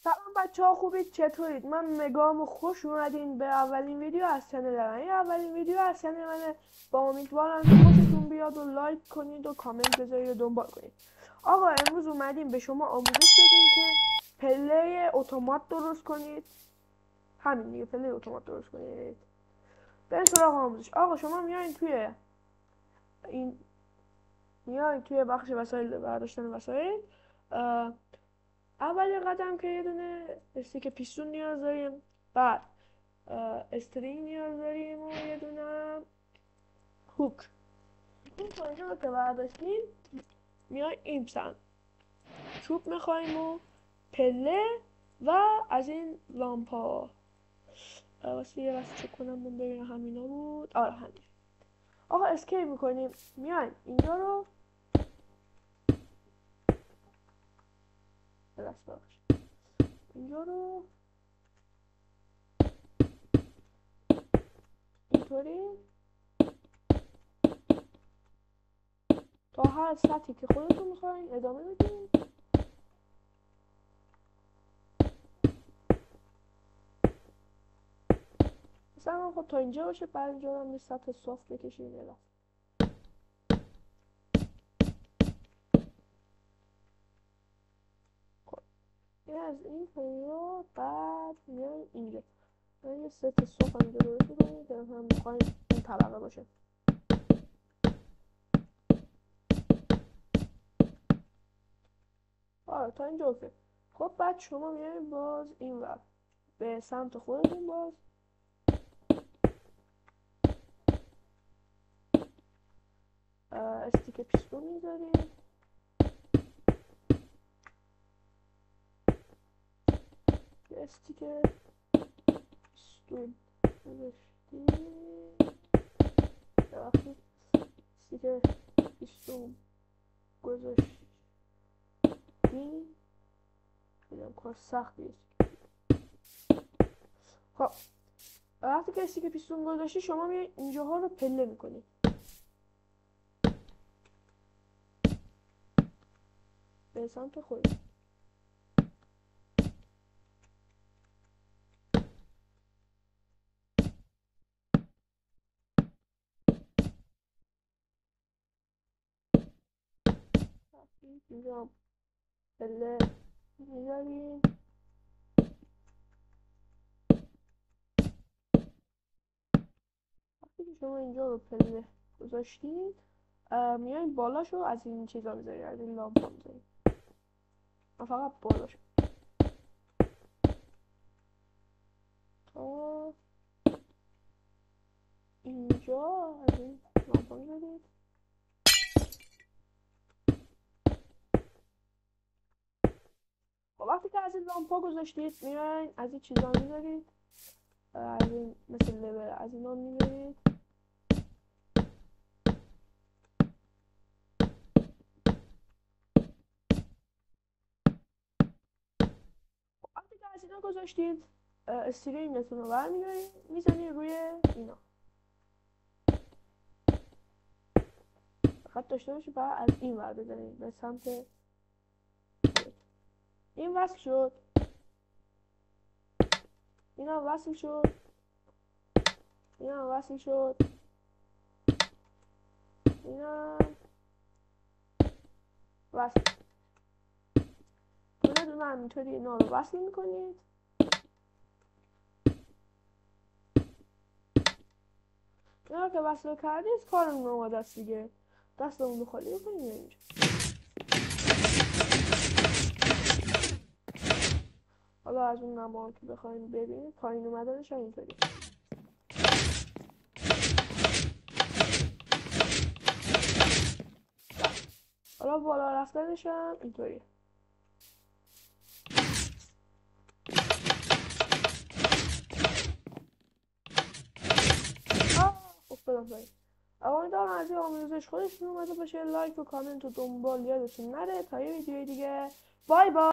سلام بچه ها، خوبید؟ چطورید؟ من مگام و خوش اومدین به اولین ویدیو از چنل من. این اولین ویدیو از چنل منه. با امیدوارم که خوشتون بیاد و لایک کنید و کامنت بذارید و دنبال کنید. آقا امروز اومدیم به شما آموزش بدیم که پله اتومات درست کنید. همین دیگه، پله اتومات درست کنید. بریم سراغ آموزش. آقا شما میایین توی بخش وسایل، برداشتن وسایل. اول قدم که یه دونه استیک پیستون نیاز داریم، بعد استرینگ نیاز داریم و یه دونه هوک. این پروژه رو که برداشتیم میای این سمت چوب میخوایم و پله و از این لامپا. واسه یه واسه چک کنم من ببینم همینا بود. آره همین. آقا اسکیپ میکنیم، میایم اینجا رو اینجا رو اینطوری تا هر سطحی که خودتون میخواین ادامه بدین. مثلا خب تا اینجا باشه، بعد اینجا هم یه سطح صاف بکشین. خب این از این پنیا، بعد میایم اینجا یه سطح صاف اینجا درست کنیم که هم میخوایم این طبقه باشه. آره تا اینجا اوکی. خب بعد شما میایم باز این ور به سمت خودتون، باز استیک پیستون میذاریم. استیک پیستون گذاشتیم. استیک پیستون گذاشتیم. اینم کار سختیه. خب وقتی که استیک پیستون گذاشتی، شما میای اینجاها رو پله میکنی به سمت خود. اینجا پله میذاریم. وقتی که شما اینجا رو پله گذاشتید، میایین بالاشو از این چیزا میذارید، از این لامپا میذارید. فقط بالاشو تا اینجا از این لامپا میذارید. وقتی که از این لامپا گذاشتید، میایین از این چیزا میذارید، از این مثل لبه از اینا میذارید. وقتی که از اینا گذاشتید، استرینگتون رو برمیدارید، میزنید روی اینا. فقط داشته باشید بعد از این ور بزنید به سمت این. وصل شد. اینا وصل شد. اینا وصل شد. اینا وصل. دونه دونه همینطوری اینا رو وصل میکنید. اینا رو که وصل کردید، کارمون اومده است دیگه. دستمون رو خالی بکنیم اینجا. حالا از اون نما که بخوایم ببینید، پایین اومدنش اینطوری. حالا بالا رفتنش هم اینطوری. افتادم پایین. امیدوارم از این آموزش خودتون اومده باشه. لایک و کامنت و دنبال یادتون نره. تا یه ویدیو دیگه. بای بای.